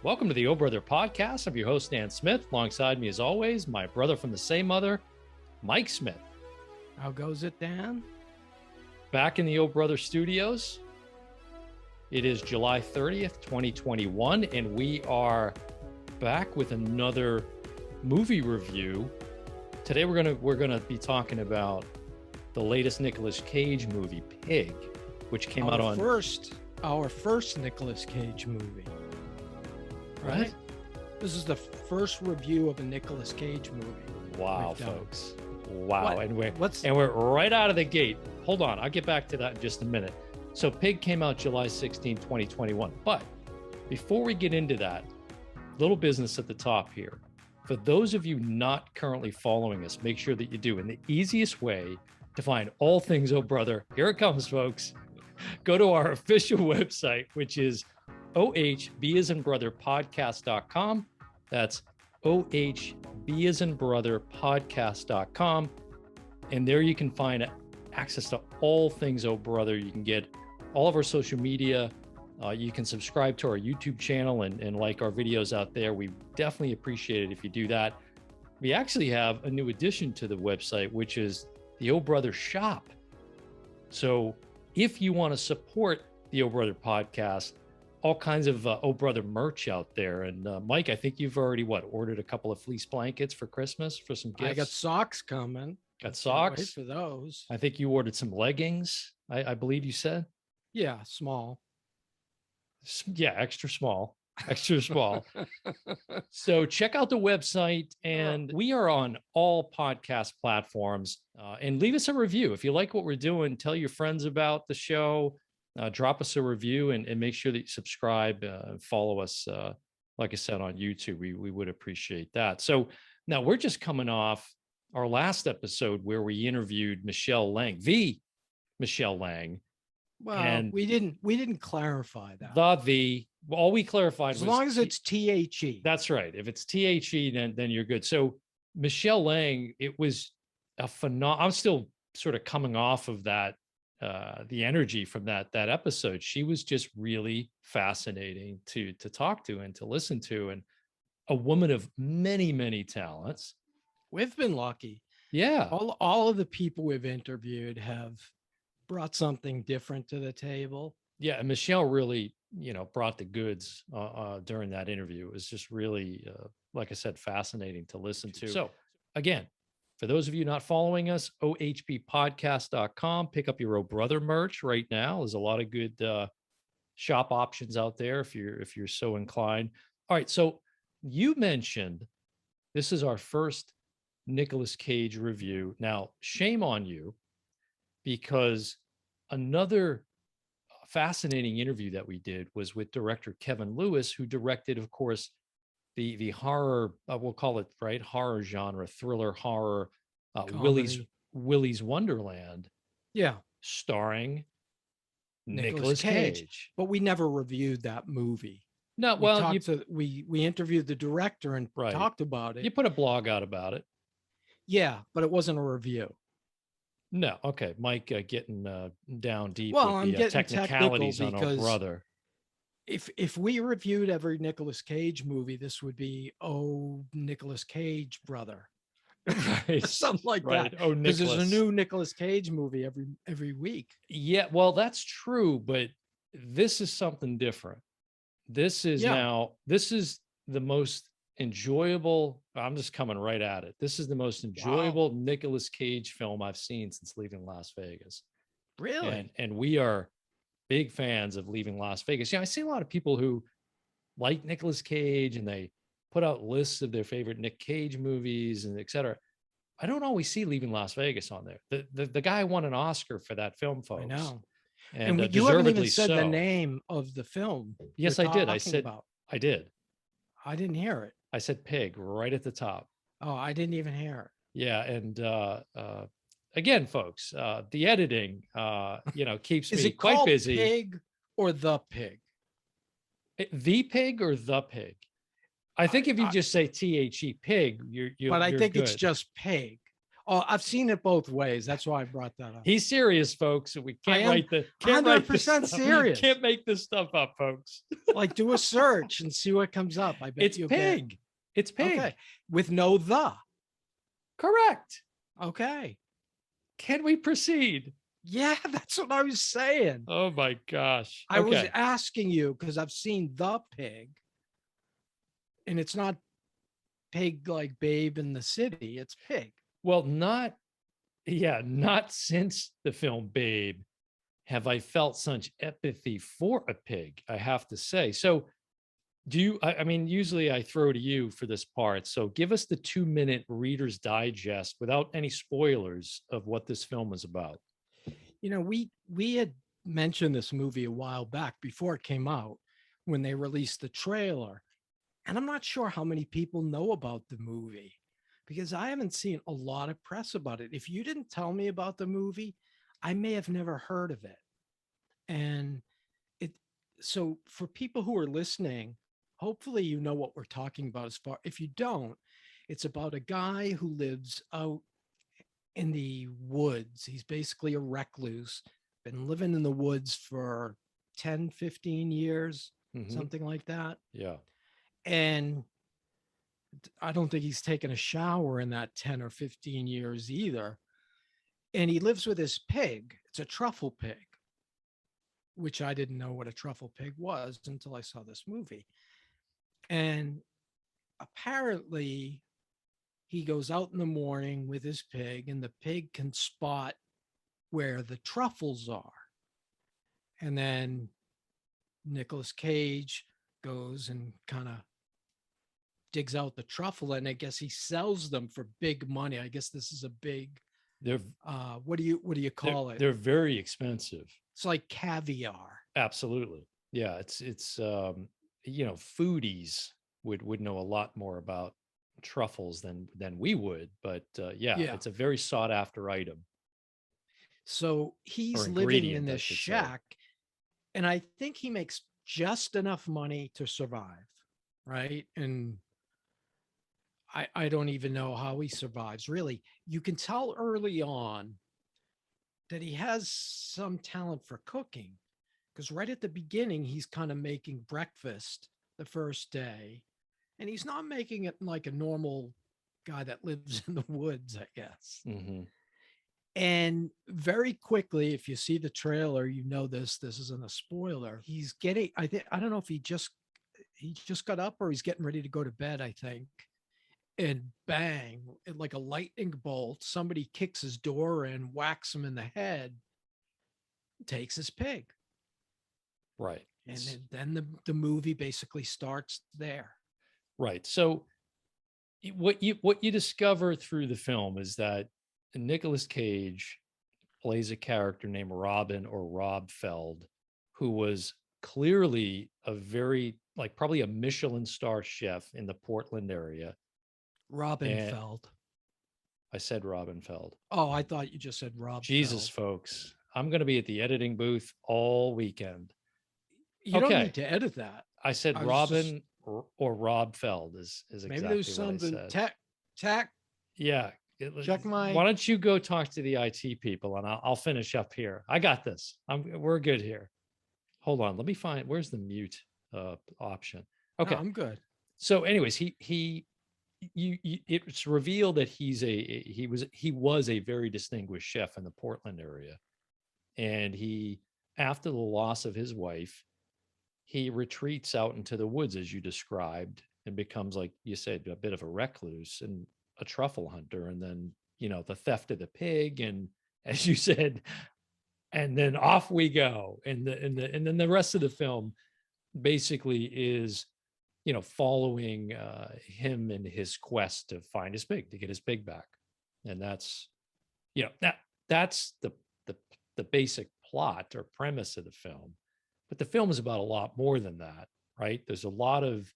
Welcome to the Oh Brother podcast. I'm your host, Dan Smith. Alongside me, as always, my brother from the same mother, Mike Smith. How goes it, Dan? Back in the Oh Brother studios. It is July 30th, 2021, and we are back with another movie review. Today we're gonna be talking about the latest Nicolas Cage movie, Pig, which came out on our first Nicolas Cage movie. Right? This is the first review of a Nicolas Cage movie. Wow, folks. Wow. What? And we're right out of the gate. Hold on, I'll get back to that in just a minute. So Pig came out July 16, 2021. But before we get into that, little business at the top here. For those of you not currently following us, make sure that you do. And the easiest way to find all things Oh Brother, here it comes, folks. Go to our official website, which is ohbasandbrotherpodcast.com. That's ohbasandbrotherpodcast.com. And there you can find access to all things Oh Brother. You can get all of our social media. You can subscribe to our YouTube channel and like our videos out there. We definitely appreciate it if you do that. We actually have a new addition to the website, which is the Oh Brother shop. So if you want to support the Oh Brother podcast, all kinds of Oh Brother merch out there. And Mike, I think you've already ordered a couple of fleece blankets for Christmas for some gifts. I got socks coming. Got socks. Wait for those. I think you ordered some leggings. I believe you said. Yeah, small. Yeah, extra small. So check out the website, and we are on all podcast platforms. And leave us a review if you like what we're doing. Tell your friends about the show. Drop us a review and make sure that you subscribe and follow us. Like I said, on YouTube, we would appreciate that. So now we're just coming off our last episode where we interviewed Michelle Lang, the Michelle Lang. Well, and we didn't clarify that. All we clarified as was long as it's THE. That's right. If it's THE, then you're good. So Michelle Lang, it was a phenomenal. I'm still sort of coming off of that. The energy from that episode, she was just really fascinating to talk to and to listen to, and a woman of many, many talents. We've been lucky. Yeah. All of the people we've interviewed have brought something different to the table. Yeah. And Michelle really, brought the goods during that interview. It was just really, like I said, fascinating to listen to. So again, for those of you not following us, ohbpodcast.com. Pick up your Oh Brother merch right now. There's a lot of good shop options out there if you're so inclined. All right, so you mentioned this is our first Nicolas Cage review. Now, shame on you, because another fascinating interview that we did was with director Kevin Lewis, who directed, of course, the horror, we'll call it, right, horror genre, thriller horror, Willy's Wonderland. Yeah. Starring Nicolas Cage. But we never reviewed that movie. No, we interviewed the director and talked about it. You put a blog out about it. Yeah, but it wasn't a review. No. Okay. Mike getting down deep with the technicalities on Oh Brother. If we reviewed every Nicolas Cage movie, this would be Nicolas Cage brother, right? Something like that. Oh, because there's a new Nicolas Cage movie every week. Yeah, well, that's true, but this is something different. This is the most enjoyable. I'm just coming right at it. This is the most enjoyable Nicolas Cage film I've seen since Leaving Las Vegas. Really? And we are big fans of Leaving Las Vegas. I see a lot of people who like Nicolas Cage and they put out lists of their favorite Nick Cage movies and et cetera. I don't always see Leaving Las Vegas on there. The guy won an Oscar for that film, folks. I know. And you haven't even said so. The name of the film. Yes, I did. I did. I didn't hear it. I said Pig right at the top. Oh, I didn't even hear it. Yeah. And again, folks, the editing, keeps me quite busy. Is it called Pig or The Pig? The Pig or The Pig? I think if you just say THE Pig, you're But I think good. it's just Pig. Oh, I've seen it both ways. That's why I brought that up. He's serious, folks. We I can't am write this 100% stuff. serious. Can't make this stuff up, folks. Like, do a search and see what comes up. I bet It's you'll pig. get. It's pig. Okay. With no the. Correct. Okay. Can we proceed? Yeah, that's what I was saying. Oh my gosh. I was Okay. asking you because I've seen the pig, and it's not pig like Babe in the City. It's pig. Well, not since the film Babe have I felt such empathy for a pig, I have to say. So do you, I mean, usually I throw to you for this part. So give us the 2-minute Reader's Digest without any spoilers of what this film is about. You know, we had mentioned this movie a while back before it came out when they released the trailer. And I'm not sure how many people know about the movie because I haven't seen a lot of press about it. If you didn't tell me about the movie, I may have never heard of it. And so for people who are listening, hopefully you know what we're talking about. If you don't, it's about a guy who lives out in the woods. He's basically a recluse, been living in the woods for 10, 15 years, something like that. Yeah. And I don't think he's taken a shower in that 10 or 15 years either. And he lives with his pig. It's a truffle pig, which I didn't know what a truffle pig was until I saw this movie. And apparently he goes out in the morning with his pig, and the pig can spot where the truffles are. And then Nicolas Cage goes and kind of digs out the truffle, and I guess he sells them for big money. I guess this is a big, They're what do you call it? They're very expensive. It's like caviar. Absolutely. Yeah. It's you know, foodies would know a lot more about truffles than we would, but yeah, it's a very sought after item. So he's Or living in ingredient, I this should say. shack, and I think he makes just enough money to survive, right? And I don't even know how he survives. Really, you can tell early on that he has some talent for cooking, because right at the beginning, he's kind of making breakfast the first day, and he's not making it like a normal guy that lives in the woods, I guess. Mm-hmm. And very quickly, if you see the trailer, you know this isn't a spoiler. He's getting, I don't know if he just got up or he's getting ready to go to bed, I think. And bang, like a lightning bolt, somebody kicks his door in, whacks him in the head, takes his pig. Right. And then the movie basically starts there. Right. So what you discover through the film is that Nicolas Cage plays a character named Robin or Rob Feld, who was clearly a very, like, probably a Michelin star chef in the Portland area. Robin Feld. I said Robin Feld. Oh, I thought you just said Rob Jesus, Feld. folks. I'm going to be at the editing booth all weekend. You don't need to edit that. I said Robin or Rob Feld is exactly maybe there's something what I said. tech. Yeah. Check my. Why don't you go talk to the IT people and I'll finish up here. I got this. We're good here. Hold on. Let me find, where's the mute option? Okay. No, I'm good. So anyways, it's revealed that he was a very distinguished chef in the Portland area. And after the loss of his wife, he retreats out into the woods, as you described, and becomes, like you said, a bit of a recluse and a truffle hunter. And then, you know, the theft of the pig, and as you said, and then off we go. And then the rest of the film basically is, you know, following him in his quest to find his pig, to get his pig back. And that's, you know, that's the basic plot or premise of the film. But the film is about a lot more than that, right? There's a lot of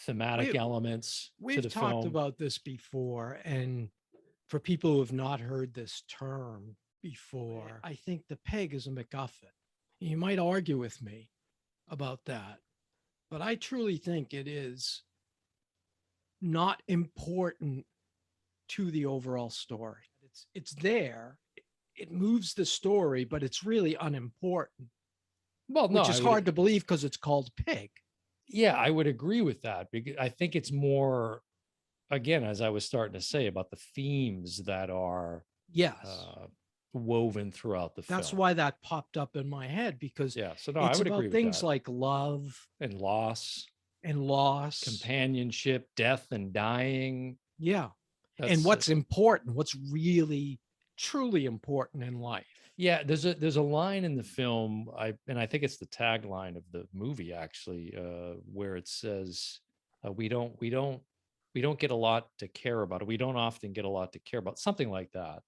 thematic elements to the film. We've talked about this before, and for people who have not heard this term before, I think the pig is a MacGuffin. You might argue with me about that, but I truly think it is not important to the overall story. It's there. It moves the story, but it's really unimportant, Well, no, which is hard to believe because it's called Pig. yeah, I would agree with that because I think it's more, again, as I was starting to say, about the themes that are Yes. uh, woven throughout the That's film. why that popped up in my head, because Yeah, so no, I it's would agree about with things that. like love And loss, and loss. companionship, death, and dying. Yeah. And That's what's important, what's really, truly important in life. yeah. There's a line in the film, I think it's the tagline of the movie actually, where it says, "We don't get a lot to care about. We don't often get a lot to care about." Something like that.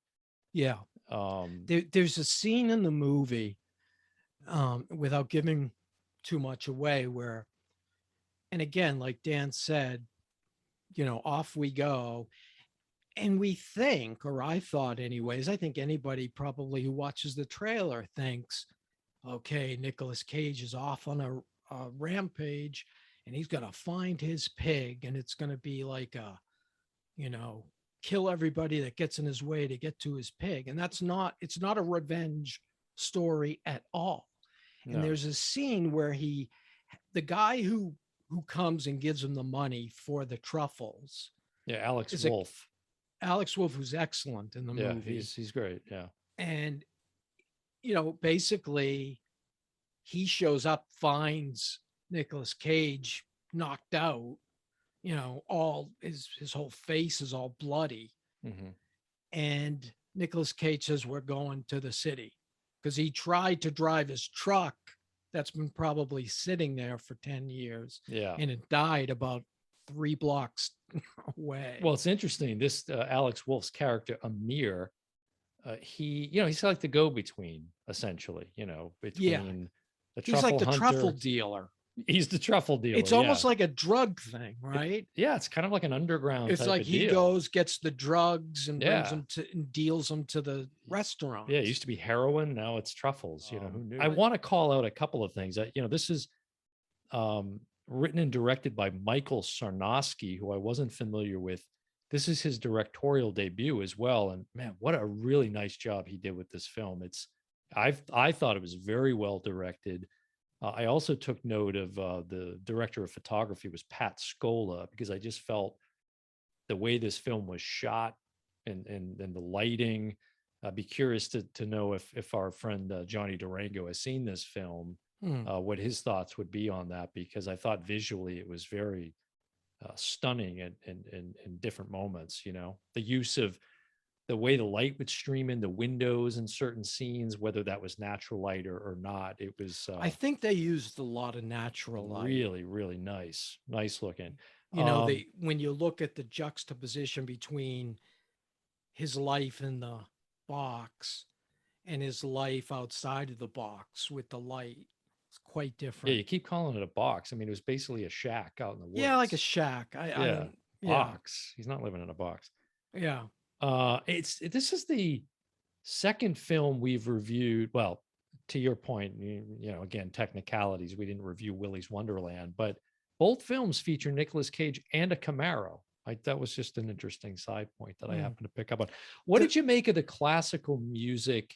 Yeah. Um, There's a scene in the movie, without giving too much away, where, and again, like Dan said, off we go. And we think, or I thought anyways, I think anybody probably who watches the trailer thinks, okay, Nicolas Cage is off on a rampage and he's going to find his pig, and it's going to be like you know, kill everybody that gets in his way to get to his pig. And it's not a revenge story at all. And no, there's a scene where the guy who comes and gives him the money for the truffles yeah, Alex is Wolff. Alex Wolff, who's excellent in the Yeah, movie. he's great. Yeah, And, basically he shows up, finds Nicolas Cage knocked out, all his whole face is all bloody. hmm And Nicolas Cage says, we're going to the city, because he tried to drive his truck that's been probably sitting there for 10 years yeah. and it died about 3 blocks away. Well, it's interesting. This Alex Wolff's character Amir, he's like the go-between, essentially. Yeah, Between the he's like truffle the truffle hunter. dealer. He's the truffle dealer. It's Yeah, almost like a drug thing, right? yeah. It's kind of like an underground It's type like of he deal. goes, gets the drugs, and brings Yeah, them to and deals them to the yeah. It restaurants. used to be heroin. Now it's truffles. Who knew? I But want to call out a couple of things. This is written and directed by Michael Sarnoski, who I wasn't familiar with. This is his directorial debut as well, and man, what a really nice job he did with this film. I thought it was very well directed. I also took note of the director of photography was Pat Scola, because I just felt the way this film was shot and the lighting. I'd be curious to know if our friend Johnny Durango has seen this film, what his thoughts would be on that, because I thought visually it was very stunning in different moments. The use of the way the light would stream in the windows in certain scenes, whether that was natural light or not. It was I think they used a lot of natural light. really, really nice looking. They when you look at the juxtaposition between his life in the box and his life outside of the box with the light, it's quite Yeah, different. you keep calling it a box. I mean, it was basically a shack out in the woods. Yeah, like a shack. Yeah, Yeah, box. He's not living in a box. yeah. This is the second film we've reviewed. Well, to your point, again, technicalities. We didn't review Willy's Wonderland, but both films feature Nicolas Cage and a Camaro. That was just an interesting side point that I happened to pick up on. What did you make of the classical music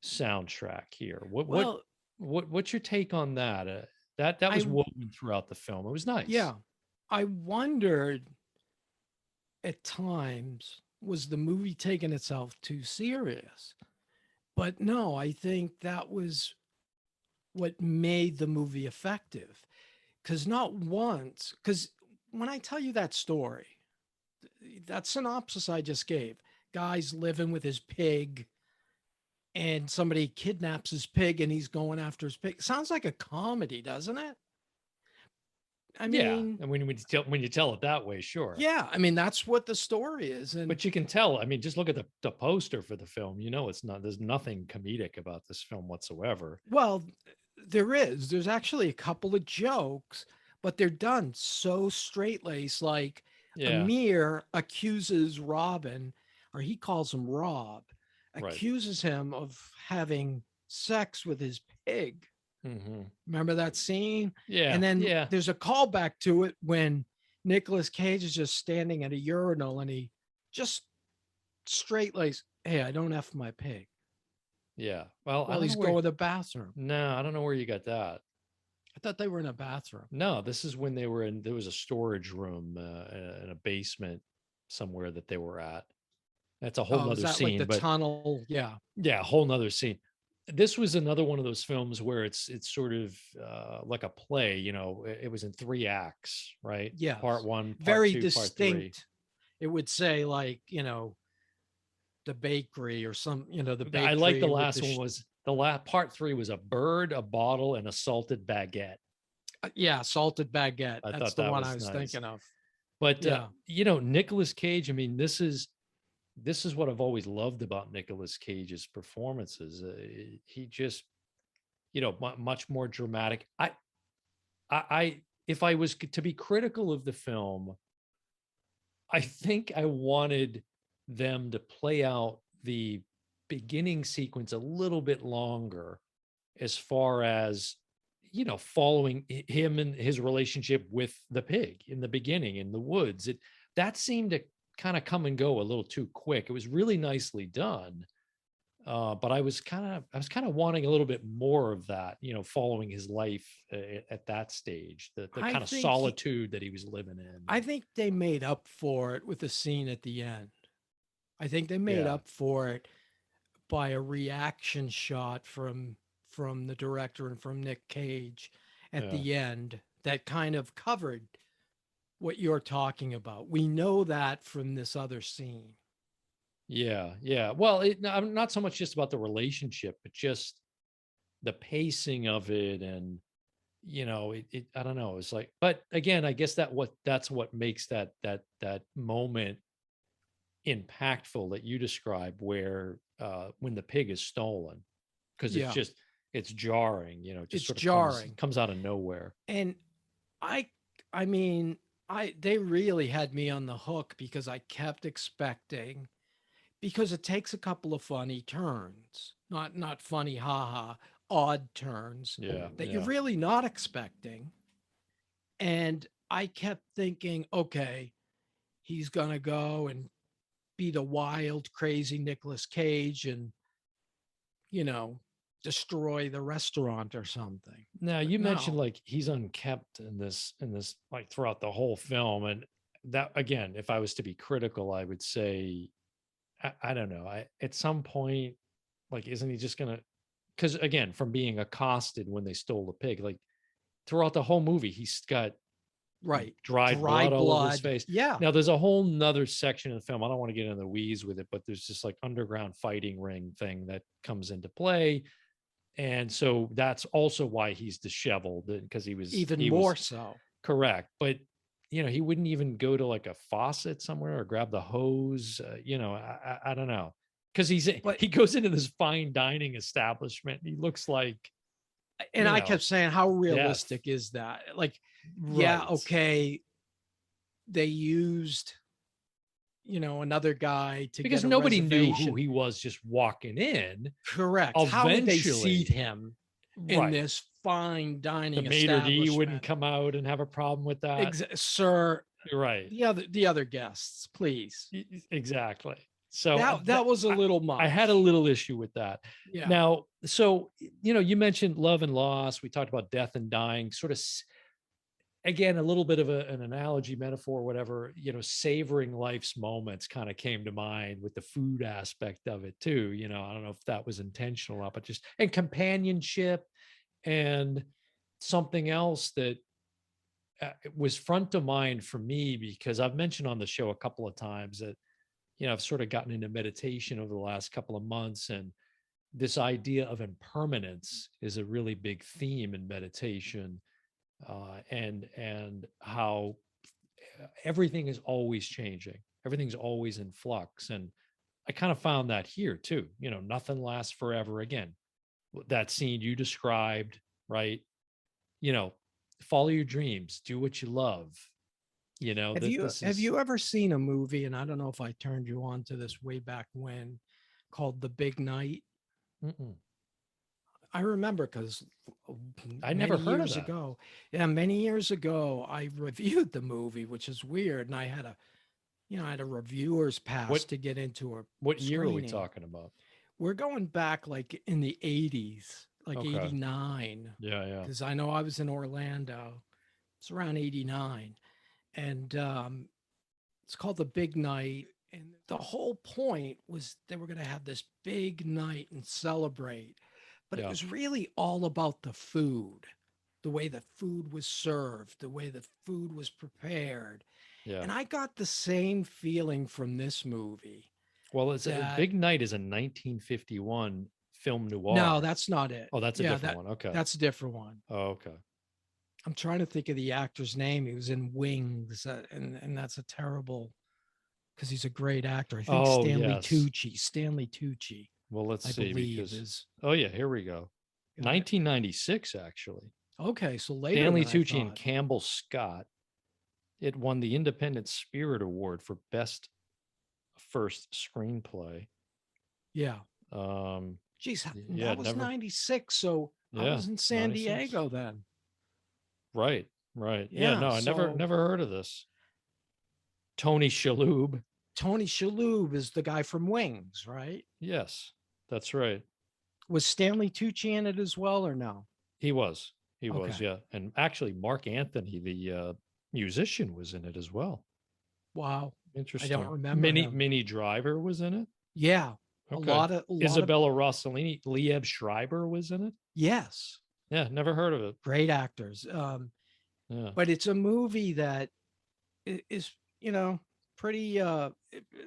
soundtrack here? What's your take on that? That was woven throughout the film. It was nice. Yeah, I wondered at times, was the movie taking itself too serious? But no, I think that was what made the movie effective. Because when I tell you that story, that synopsis I just gave, guy's living with his pig and somebody kidnaps his pig and he's going after his pig. Sounds like a comedy, doesn't it? I mean, and when you tell it that way, sure. Yeah, I mean, that's what the story is. But you can tell, I mean, just look at the poster for the film. There's nothing comedic about this film whatsoever. Well, there's actually a couple of jokes, but they're done so straight-laced. Like Amir accuses Robin, or he calls him Rob, accuses him of having sex with his pig. Mm-hmm. Remember that scene? Yeah. And then there's a callback to it when Nicolas Cage is just standing at a urinal and he just straight like, hey, I don't F my pig Yeah. Well, I while don't know he's where. going to the bathroom. No, I don't know where you got that. I thought they were in a bathroom. No, this is when they were in. There was a storage room in a basement somewhere that they were at. That's a whole Oh, is nother that like scene, the but tunnel? Yeah. yeah, a whole nother scene. This was another one of those films where it's sort of like a play. It was in three acts, right? Part Yes. one, part Very two, part three. distinct. It would say like, the bakery or some, the I like the bakery with last one was the last part three was a bird, a bottle, and a salted baguette. yeah, salted baguette. I That's thought the that one I was was nice. thinking of. But Yeah. Nicolas Cage. I mean, this is what I've always loved about Nicolas Cage's performances. He just, much more dramatic. If I was to be critical of the film, I think I wanted them to play out the beginning sequence a little bit longer, as far as following him and his relationship with the pig in the beginning in the woods. That seemed to kind of come and go a little too quick. It was really nicely done, but I was kind of wanting a little bit more of that, following his life at that stage, the I kind of think he, solitude that he was living in. I think they made up for it with the scene at the end. I think they made Yeah, up for it by a reaction shot from the director and from Nick Cage at yeah, the end that kind of covered what you're talking about. We know that from this other scene. yeah, yeah. Well, not so much just about the relationship, but just the pacing of it. And I don't know, it's like, but again, I guess that's what makes that moment impactful that you describe, where when the pig is stolen, because Yeah, it's jarring, just it's sort of comes jarring. comes out of nowhere. And I I mean, they really had me on the hook because I kept expecting, because it takes a couple of funny turns. Not funny haha, odd turns Yeah, that you're yeah. really not expecting. And I kept thinking, okay, he's going to go and be the wild, crazy Nicolas Cage and, you know, destroy the restaurant or something. Now But you mentioned no, like he's unkept in this like throughout the whole film. And that, again, if I was to be critical, I would say I don't know. At some point, like, isn't he just gonna? Because again, from being accosted when they stole the pig, like throughout the whole movie, he's got right. dried Dry blood all over his blood. face. Yeah. Now there's a whole nother section of the film. I don't want to get into the weeds with it, but there's just like underground fighting ring thing that comes into play. And so that's also why he's disheveled, because he was Even he more was so. correct. But he wouldn't even go to like a faucet somewhere or grab the hose. I don't know, because But he goes into this fine dining establishment. And he looks like and I kept death. saying, how realistic is that? Like, yeah, Right. okay, they used, another guy to Because get a nobody knew who reservation. he was just walking in. Correct. How would they seat Eventually, him in right. this fine The dining maitre d wouldn't establishment? come out and have a problem with that. Sir, You're right. the other guests, please. Exactly. So That was a little I had a much. little issue with that. Yeah. Now, so you mentioned love and loss. We talked about death and dying. Sort of, again, a little bit of an analogy, metaphor, whatever. Savoring life's moments kind of came to mind with the food aspect of it too. I don't know if that was intentional or not, but just and companionship and something else that was front of mind for me, because I've mentioned on the show a couple of times that I've sort of gotten into meditation over the last couple of months, and this idea of impermanence is a really big theme in meditation, and how everything is always changing, everything's always in flux. And I kind of found that here too. Nothing lasts forever. Again, that scene you described, right? you know Follow your dreams, do what you love. Have That you this have is you ever seen a movie, and I don't know if I turned you on to this way back when, called The Big Night? mm-mm. I remember because I never many heard of years that. ago, yeah, many years ago, I reviewed the movie, which is weird, and I had a I had a reviewer's pass What to get into a what year are we screening. talking about? We're going back like in the 80s, like Okay. 89, Yeah, yeah. because I know I was in Orlando. It's around 89. And it's called The Big Night. And the whole point was they were going to have this big night and celebrate. But it Yeah. was really all about the food, the way the food was served, the way the food was prepared. Yeah. And I got the same feeling from this movie Well, it's a that Big Night is a 1951 film no, noir. that's not it. Oh, that's a Yeah, different one. Okay. that's a different one. Oh, okay. I'm trying to think of the actor's name. He was in Wings, and that's a terrible because he's a great actor. I think Oh, yes. Stanley Tucci, Well, let's I see believe because is oh yeah, here we go. got it. 1996 actually. Okay, so later Stanley than I Tucci and thought. Campbell Scott. It won the Independent Spirit Award for Best First Screenplay. Yeah. Um, Geez, yeah, that was never. 96. So I Yeah, was in San 96. Diego then. Right, right. Yeah, Yeah. no, I So never heard of this. Tony Shalhoub. Tony Shalhoub is the guy from Wings, right? Yes, that's right. Was Stanley Tucci in it as well or no? He was. He was, Okay. yeah. And actually, Mark Anthony, the musician, was in it as well. Wow. I don't Interesting. remember Mini him. Mini Driver was in it. Yeah. Okay. A lot of Isabella Rossellini, Lieb Schreiber was in it. yes. Yeah, never heard of it. Great actors. Yeah. But it's a movie that is, pretty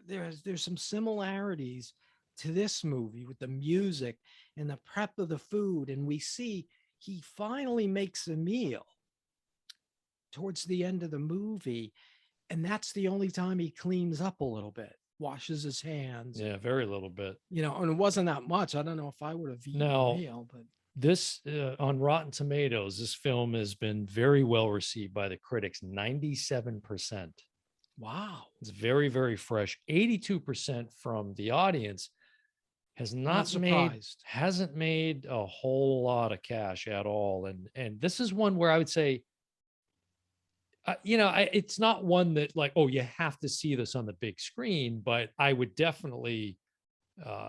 there's some similarities to this movie with the music and the prep of the food. And we see he finally makes a meal towards the end of the movie. And that's the only time he cleans up a little bit, washes his hands. Yeah, very little bit. And it wasn't that much. I don't know if I would have eaten a Now, meal, but this on Rotten Tomatoes, this film has been very well received by the critics, 97%. wow. It's very, very fresh. 82% from the audience Not surprised. hasn't made a whole lot of cash at all. And this is one where I would say, it's not one that like, oh, you have to see this on the big screen, but I would definitely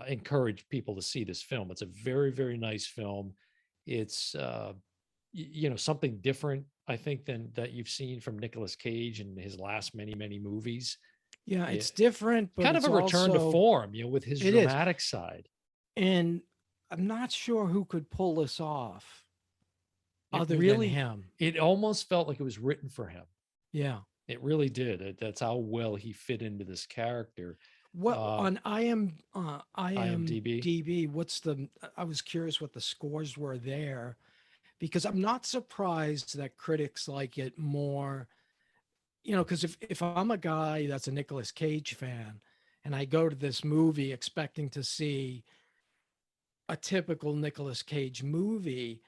encourage people to see this film. It's a very, very nice film. It's something different, I think, than that you've seen from Nicolas Cage in his last many, many movies. Yeah, Yeah, it's different, but kind of it's a return to also form, with his it is. dramatic side. And I'm not sure who could pull this off It other than really, him. it almost felt like it was written for him. Yeah. It really did. That's how well he fit into this character. What Uh, on IMDb. IMDb, I was curious what the scores were there because I'm not surprised that critics like it more, because if I'm a guy that's a Nicolas Cage fan and I go to this movie expecting to see a typical Nicolas Cage movie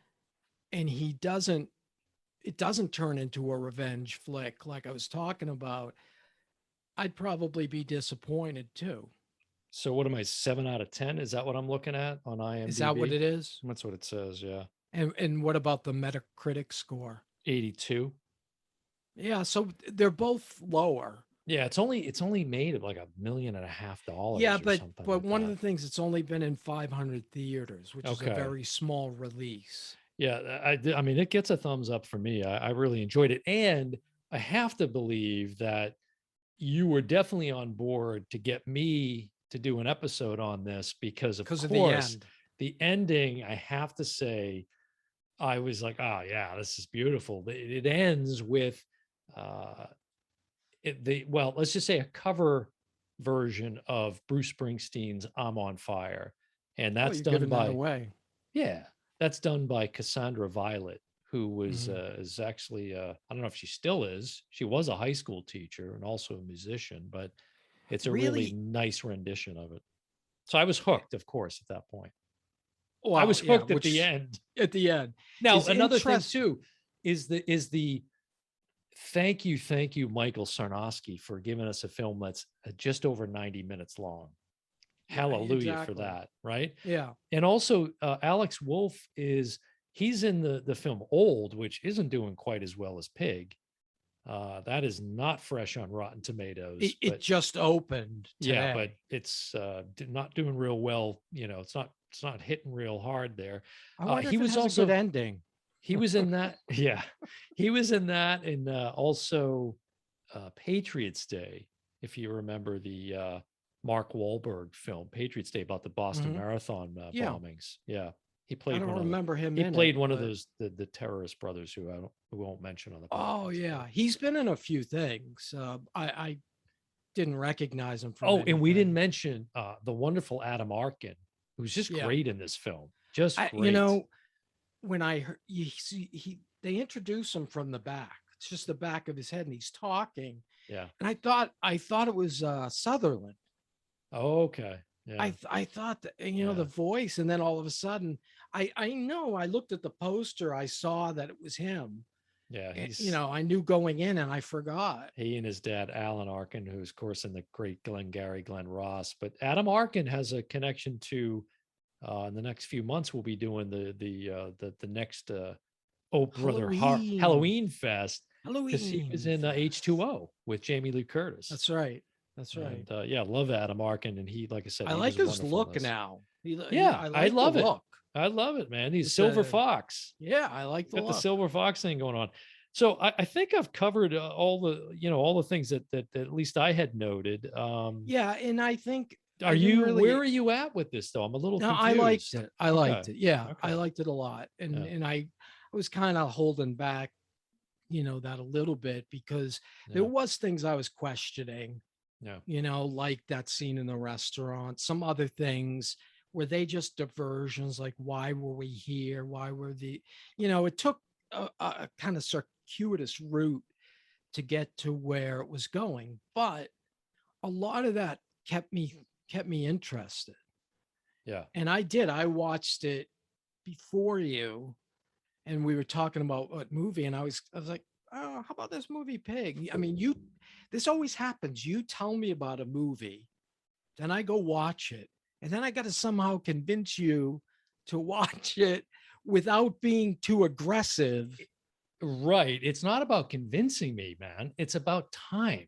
and it doesn't turn into a revenge flick like I was talking about, I'd probably be disappointed too. So what am I, 7 out of 10? Is that what I'm looking at on Is that what IMDb? it is? That's what it says. Yeah. And what about the Metacritic score? 82. Yeah, so they're both lower. Yeah, it's only made like $1.5 million Yeah, or something but like one of that. the things it's only been in 500 theaters, which is a Okay. very small release. Yeah, I mean, it gets a thumbs up for me. I really enjoyed it. And I have to believe that you were definitely on board to get me to do an episode on this because, of Because of the course, end. the ending, I have to say, I was like, oh, yeah, this is beautiful. It ends with uh, well, let's just say a cover version of Bruce Springsteen's I'm on Fire. And Oh, that's you're done giving that by, away. yeah, that's done by Cassandra Violet, who was Mhm. is actually I don't know if she still is. She was a high school teacher and also a musician, but it's a really Really? nice rendition of it. So I was hooked, of course, at that point. I Well, was yeah, hooked at the which end. at the end Now, is another thing interesting. too is the thank you, Michael Sarnoski, for giving us a film that's just over 90 minutes long. Yeah, Hallelujah for exactly. that, right? Yeah. And also, Alex Wolff he's in the film Old, which isn't doing quite as well as Pig, That is not fresh on Rotten Tomatoes, It but just opened yeah, but today. it's not doing real well. It's not hitting real hard there. I wonder He if it was has a good also ending. he was in that. Yeah, he was in that, and also Patriots Day. If you remember the Mark Wahlberg film Patriots Day about the Boston Mhm. Marathon Yeah, bombings. Yeah, I don't remember him he in it, played one of but those the terrorist brothers who who won't mention on the oh podcast. yeah, But he's been in a few things. I didn't recognize him from oh, and we didn't anything. mention the wonderful Adam Arkin, who's just Yeah, great in this film. Just you great. know, when I heard you see they introduce him from the back. It's just the back of his head, and he's talking. Yeah. And I thought it was Sutherland. Oh, okay. Yeah. I thought that, the Yeah. voice, and then all of a sudden, I know I looked at the poster, I saw that it was him. Yeah. I knew going in, and I forgot. He and his dad, Alan Arkin, who's of course in the great Glengarry Glen Ross. But Adam Arkin has a connection to in the next few months we'll be doing the next Oh Brother Halloween, Halloween Fest because he was Halloween. in H2O with Jamie Lee Curtis. That's right. That's right. And yeah, love Adam Arkin. And he, like I said, I he like was his wonderful in look this. now. Yeah, I I like the love it. look. I love it, man. He's It's Silver a Fox. Yeah, I like the Got the look. Silver Fox thing going on. So I think I've covered all the things that at least I had noted. Yeah, and I think Are I didn't you where really. are you at with this though? I'm a little No, I liked confused. it. I Okay. liked it. Yeah, I Okay. liked it a lot, and Yeah. and I was kind of holding back, that a little bit because there Yeah. was things I was questioning. Yeah. Like that scene in the restaurant, some other things. Were they just diversions? Like, why were we here? Why were it took a kind of circuitous route to get to where it was going, but a lot of that kept me interested. Yeah. And I watched it before you, and we were talking about what movie, and I was like, oh, how about this movie Pig? I mean, this always happens. You tell me about a movie, then I go watch it, and then I got to somehow convince you to watch it without being too aggressive. Right. It's not about convincing me, man. It's about time.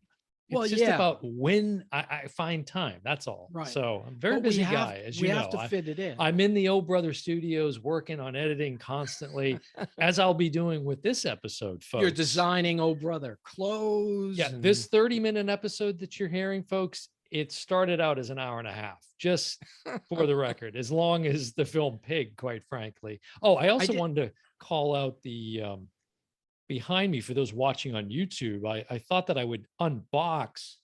Well, It's just yeah, about when I find time. That's all. right. So I'm a very But we busy have guy, as we you have know. to fit it in. I'm in the old brother studios working on editing constantly, as I'll be doing with this episode, You're folks. designing Oh Brother clothes, Yeah, and this 30-minute episode that you're hearing, folks, it started out as an hour and a half, just for the record, as long as the film Pig, quite frankly. Oh, I I also did. wanted to call out the behind me for those watching on YouTube. I thought that I would unbox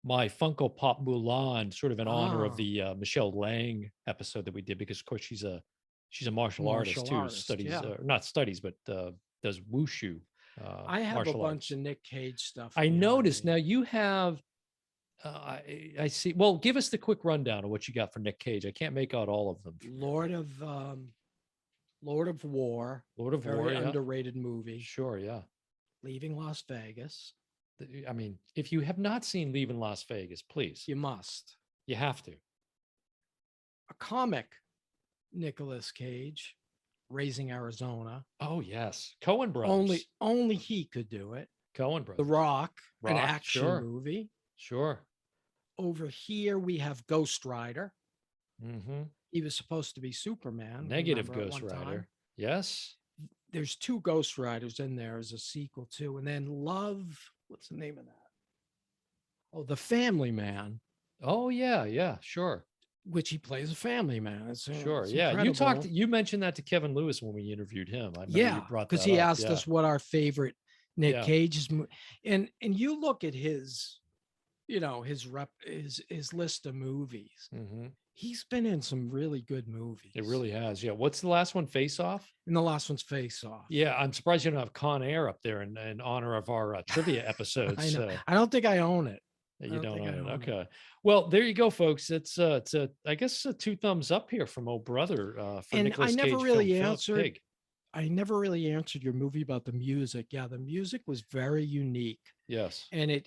my Funko Pop Mulan, sort of in honor of Ah, the Michelle Lang episode that we did, because of course she's a martial artist martial too, artist. studies Yeah. not studies, but does wushu I have a martial bunch arts. of Nick Cage stuff I behind noticed me. now you have. I see. Well, give us the quick rundown of what you got for Nick Cage. I can't make out all of them from Lord memory. of Lord of War, Lord of very War, yeah, underrated movie. sure, yeah. Leaving Las Vegas. I mean, if you have not seen Leaving Las Vegas, please, You must. you have to. A comic, Nicolas Cage, Raising Arizona. Oh yes, Cohen Only brothers. only he could do it. Cohen The brothers. Rock, an Rock, action sure, movie. sure. Over here we have Ghost Rider. Mm-hmm. He was supposed to be Superman. Negative Remember at Ghost one time. Rider. Yes. There's two Ghost Riders in there as a sequel too, and then Love. What's the name of that? Oh, The Family Man, Oh yeah, yeah, sure, which he plays a family man. sure. It's Yeah, incredible. you mentioned that to Kevin Lewis when we interviewed him. I remember you Yeah, brought because that he up. asked Yeah, us what our favorite Nick yeah. Cage's and you look at his his list of movies. Mm-hmm. He's been in some really good movies. It really has. Yeah. What's the last one? Face Off. And the last one's Face Off. Yeah, I'm surprised you don't have Con Air up there in honor of our trivia I episodes. know. I don't think I own it. I You don't don't think I own it. own it. Okay. Well, there you go, folks. It's a I guess two thumbs up here from old brother for And Nicolas Cage film Pig. I never really answered your movie about the music. Yeah, the music was very unique. Yes. And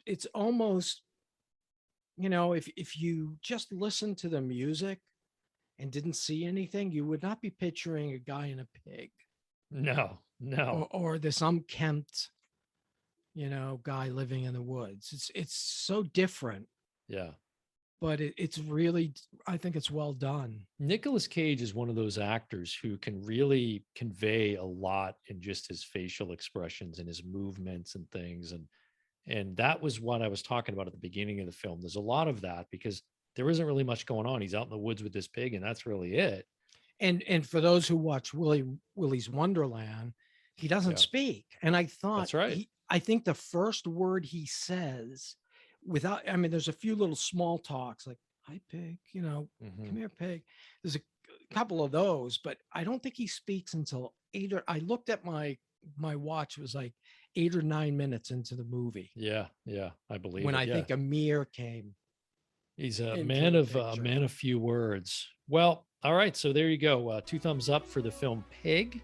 it's almost, if you just listen to the music and didn't see anything, you would not be picturing a guy in a pig No. No. or this unkempt guy living in the woods. It's so different, Yeah. but it's really, I think it's well done. Nicolas Cage is one of those actors who can really convey a lot in just his facial expressions and his movements and things. And that was what I was talking about at the beginning of the film. There's a lot of that because there isn't really much going on. He's out in the woods with this pig, and that's really it. And for those who watch Willy's Wonderland, he doesn't Yeah. speak. And I thought, That's right. I think the first word he says I mean, there's a few little small talks like, hi, pig, Mhm. come here, pig. There's a couple of those, but I don't think he speaks until I looked at my watch, it was like 8 or 9 minutes into the movie Yeah. Yeah. I believe when it. I Yeah. think Amir came. He's a into man the of picture. man of few words. Well, all right. So there you go. 2 thumbs up for the film Pig.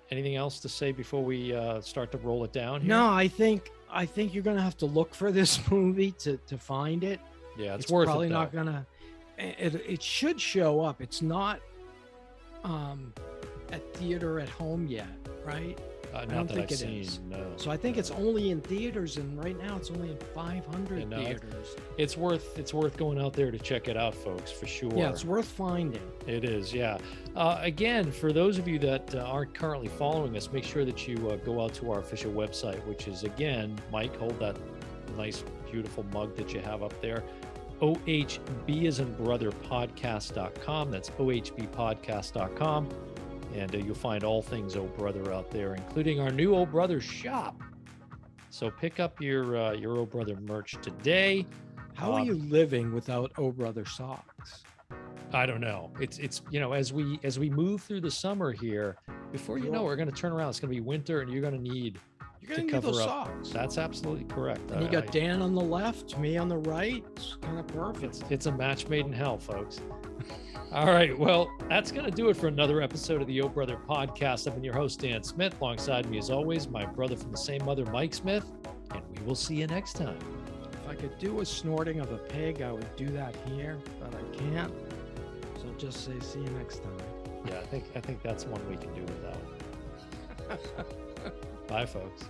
Anything else to say before we start to roll it down here? No, I think you're gonna have to look for this movie to find it. Yeah, it's Worth probably it, not gonna. It should show up. It's not at theater at home yet, right? I don't think it is. No. So I think it's only in theaters, and right now it's only in 500 theaters. It's worth going out there to check it out, folks, for sure. Yeah, it's worth finding. It is, yeah. Again, for those of you that aren't currently following us, make sure that you go out to our official website, which is, again, Mike, hold that nice, beautiful mug that you have up there. OHB as in brother podcast.com. That's ohbpodcast.com. And you'll find all things Oh Brother out there, including our new Oh Brother shop. So pick up your Oh Brother merch today. How are you living without Oh Brother socks? I don't know. It's as we move through the summer here, before you know, we're going to turn around. It's going to be winter, and you're going to need those socks. That's absolutely correct. And you got Dan on the left, me on the right. It's kind of perfect. It's a match made in hell, folks. All right. Well, that's going to do it for another episode of the Oh Brother podcast. I've been your host, Dan Smith. Alongside me, as always, my brother from the same mother, Mike Smith. And we will see you next time. If I could do a snorting of a pig, I would do that here, but I can't. So just say, see you next time. Yeah, I think that's one we can do without. Bye, folks.